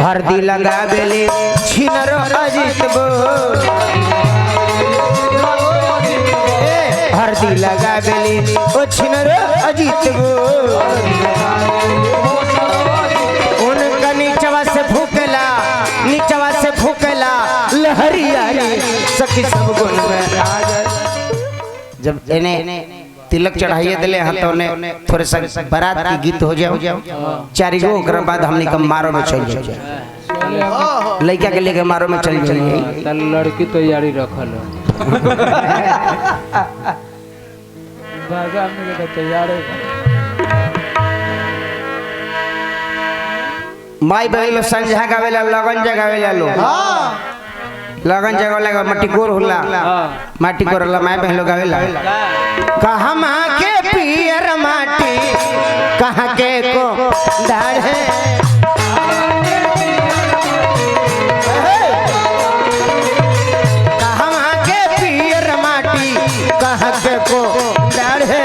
हरदी लगा बेली छिनरो अजित बो हरदी लगा बेली ओ छिनरो अजित बो उनका नीचवा से फूकेला लहरिया सखी सब गुण में आ गए। जब इन्हें तिलक चढ़ाइए दिले हाथों ने थोड़े सा बारात की गीत हो जाओ चारी गो ओकरा बाद हमने कम मारो में चल जाओ लड़का के लेके मारो में चल जाइए लड़की तैयारी रखल तैयार माई बहन लोग संझा गावेला लगन जगावेला लो लगन जगह लगा मट्टी कोर होला माटी कोर होला माई बहन लोग गावेला कहाँ माँ के पियर माटी कहाँ के को दाढ़ है कहाँ माँ के पियर माटी कहाँ के को दाढ़ है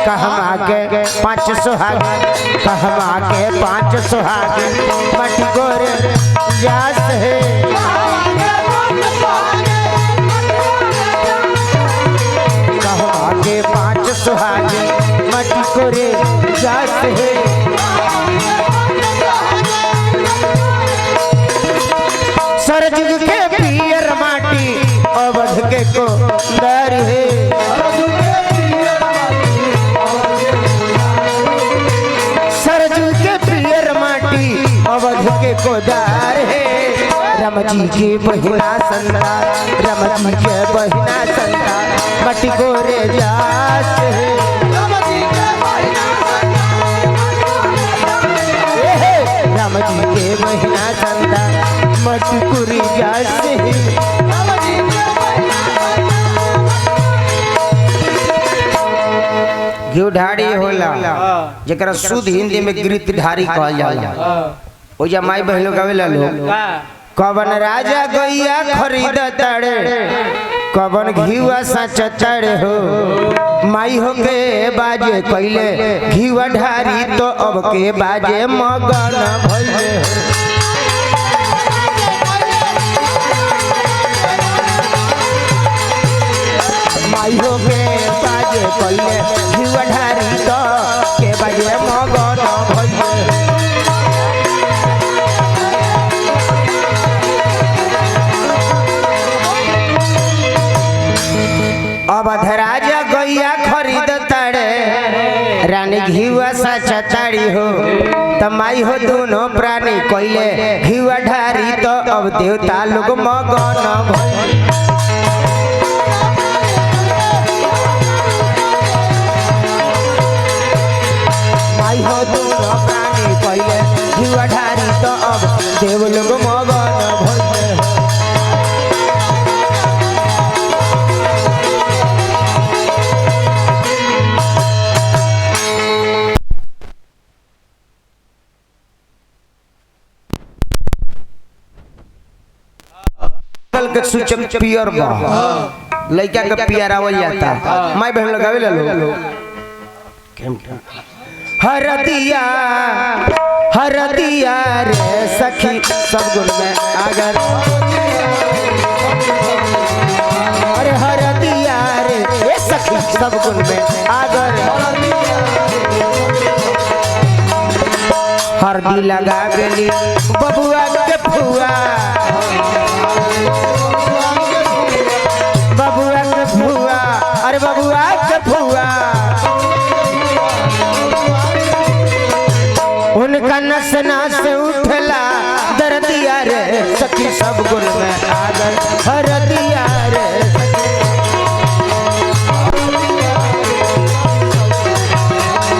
कहाँ माँ के 5 सुहाग कहाँ माँ के 5 सुहाग मट्टी कोर जास है के 5 सुहाग मट्टी कोरे जात है सरजुग के पियर माटी अवध के को दर है सरजुग के पियर माटी अवध के को दर है राम जी के बहिना संता राम जी के बहिना संता मट्टी कोरे जास है राम जी के बहिना संता मट्टी कोरे जास है घिउ ढारी होला जकरा शुद्ध हिंदी में गिरधारी कहल जाला ओ जा माई बहन गावेला लोग कवन राजा गैया खरीद तड़े कवन घीवा सच तड़े हो माई हो के बाजे कैले घीवा ढारी तो अब के बाजे मगन भइले माई हो के बाजे कैले घीवा ढारी तो के बाजे मगन भइले अवध राजा गैया खरीद तड़े रानी घीवा सचा ताड़ी हो तमाई हो दोनों प्राणी कोइले घीवा ढारी तो अब देवता लोग मगन माई हो दोनों प्राणी कोइले घीवा ढारी तो अब देव लोग मगन भइले के सूचक पियर बा लड़का के पियर आवल जाता माई बहन लगावे लो हरदिया रे सखी सब गुण में आगर अरे हरदिया रे सखी सब गुण में आगर हरदी लगा बेली बबुआ के फुआ अरे बबुआ के फुआ उनका नस नस उठला दर्दिया रे सखी सब गुण में आगर हरदिया रे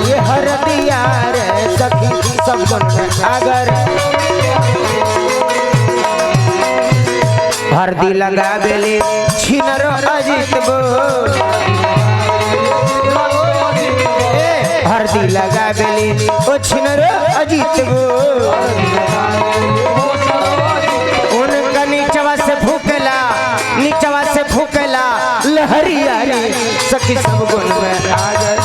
ये हरदिया रे सखी सब गुण में आगर हरदी लगा बेली छिनरो अजित बो हरदी लगा बेली ओ छिनरो अजित बो उनका नीचवा से फूकेला लहरिया सखी सब गुण में आगर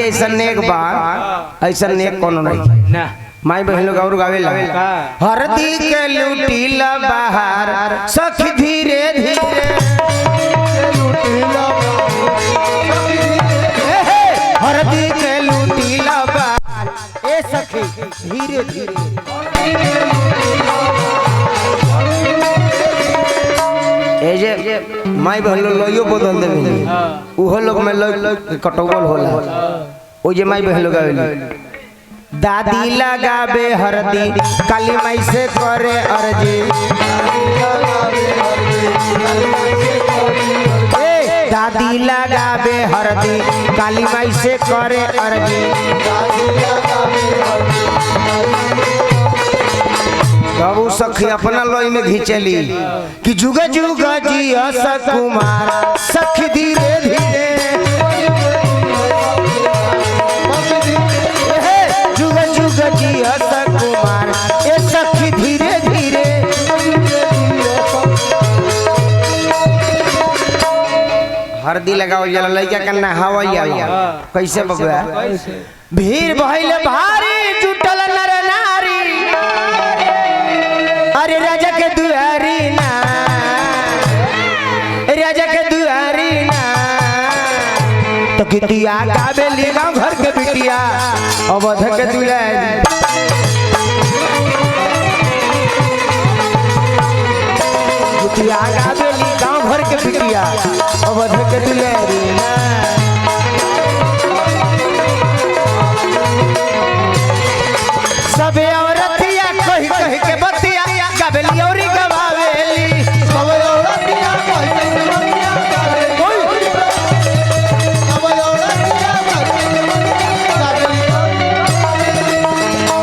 ऐसा नेक बा ऐसा नेक कोनो नहीं ना माई बहन लोग और गावेला हरदी के लुटीला बाहर सखी धीरे धीरे हरदी के लुटीला बाहर ए सखी धीरे धीरे ए जे माई बहन लोग लइयो बदल देबे उहो लोग में कटौवल होला ओ जे माई बहन लोग गावेला दादी लगावे हरदी काली माई से करे अर्जी दादी लगावे हरदी काली माई से करे अर्जी बाबू सखी अपना लोई में घिचली कि जुग जुग जिया सकुमार सखी धीरे धीरे जिया सकुमार ए सखी धीरे धीरे हरदी लगाओ जला लइका के नहावल जाला कैसे बबुआ भीड़ भइले भारी जुटल नर नारी अरे राजा के दुआरी ना राजा के दुआरी ना तो कितिया गावेली गाँव घर के बिटिया अवध के दुलारी कितिया गावेली गाँव घर के बिटिया अवध के दुलारी सबे औरतिया कही कही के बतिया गावेली औरी गवावेली सबे औरतिया कही कही के बतिया गावेली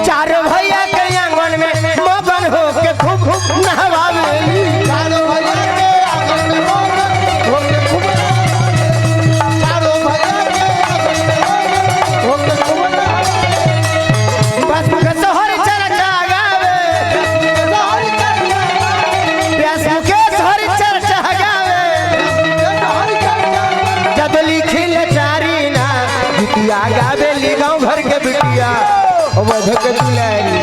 चारों भैया के आंगन में मगन हो के खूब खूब नहवावेली चारों भैया के आंगन में मगन हो के खूब चारों भैया के आंगन में हो के खूब बस मुके शहर चर्चा गावे बस मुके शहर चर्चा गावे जब लिखिल चारी ना बिटिया गावेली गाँव घर के बिटिया अवध के दुलारी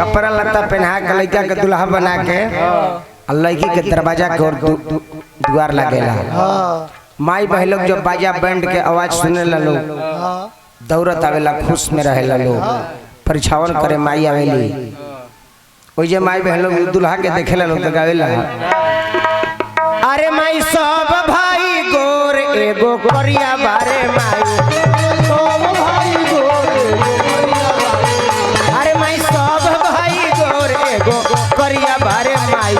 कपड़ा लत्ता पहना के लड़का के दुल्हा बना के लड़की के दरवाजा के ओर द्वार लगेला माई बहन लोग जो बाजा बैंड के आवाज सुने ला लोग दौड़त आवेला खुश में रहेला लोग परिछावन करे माई आवेली ओजे माई बहन लोग दुल्हा के देखेला लोग तो गावेला अरे माई सब भाई गोर एगो करिया बारे माई सब भाई गोर अरे माई सब भाई गोर एगो करिया बारे माई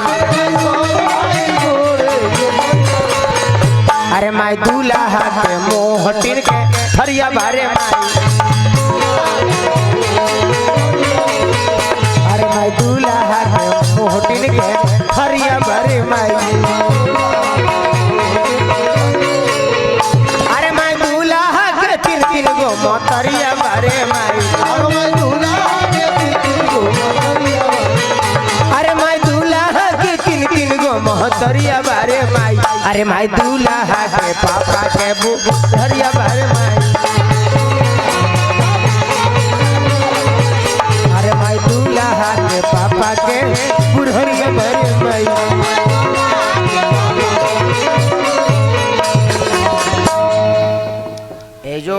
अरे माई दूल्हा के मोह टिन के हरिया बारे माई अरे माई दूल्हा के मोह टिन के हरिया बारे माई अरे माई दूल्हा के तीन तीन गो मोतरिया बारे माई अरे माई दूल्हा के तीन तीन गो मोहतरिया बारे माई अरे माई दूल्हा के पापा के बुढ़िया बारे माई अरे माई दूल्हा के पापा के बुढ़िया बारे माई ये जो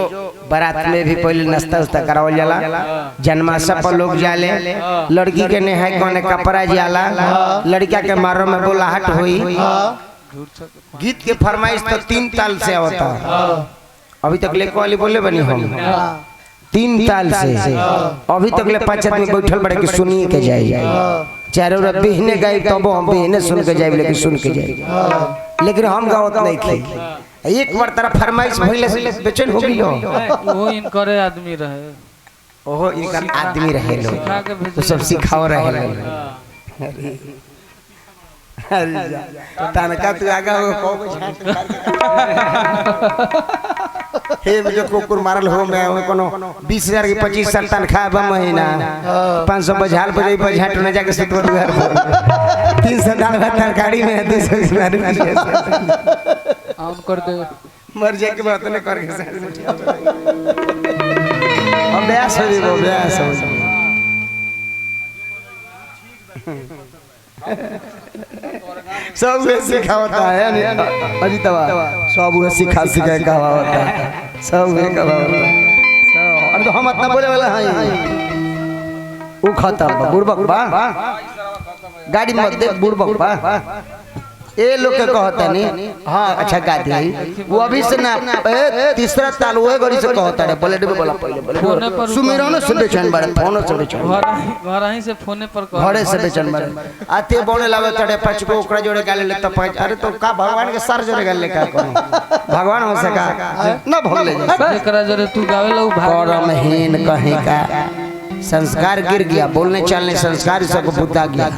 बारात में भी पहले नाश्ता उस्ता करावल जाला जन्माशा पर लोग जाले लड़की के नेहाय कोने कपड़ा जाला लड़का के मारो में बोलाहट हुई गीत के फरमाइश तो 3 ताल से आवता अभी तक ले वाली बोले बनी हम 3 ताल से अभी तक ले 5 आदमी बैठल बड़े के सुनिए के जाए चारों रात बिहने गाई तब हम बिहने सुन के जाए लेकिन सुन के जाए लेकिन हम गावत नहीं थी एक बार तरह फरमाइश भइले से बेचैन हो गइलो वो इनकरे आदमी रहे ओहो इनका आदमी रहे लोग तो सब सिखाओ रहे अरे तनका तू आगा को हे जो कुकुर मारल हो मैं वो कोनो 20,000 की 25 तनख्वाह बा महीना 500 बजाल बजे बजाट न जाके सुतो घर पर 300 दाल भात तरकारी में 200 रुपया ऑन कर दे मर जाए के बात ने करके अब ब्यास हो जी वो ब्यास हो सब वे सिखाता है अजीतवा सब वे सिखा का होता है सब वे का होता है और तो हम इतना बोले वाला हैं वो खत्म बुड़बक बा गाड़ी मत दे बुड़बक बा ए लोग के कहता नहीं हां अच्छा गा दे वो अभी से ना तीसरा ताल वो गड़ी से कहता है बोले बोला पहले सुमिरन से बेचैन बारे फोन से बेचैन घर ही से फोन पर घरे से बेचैन बारे आते बोले लावे तड़े पांच को ओकरा जोड़े गाले ले तो पांच अरे तो का भगवान के सर जोड़े गाले का करो भगवान हो सका ना भगले एकरा जरे तू गावे लो परमहीन कहीं का संस्कार गिर गया बोलने चलने संस्कार सबको बुद्धा गया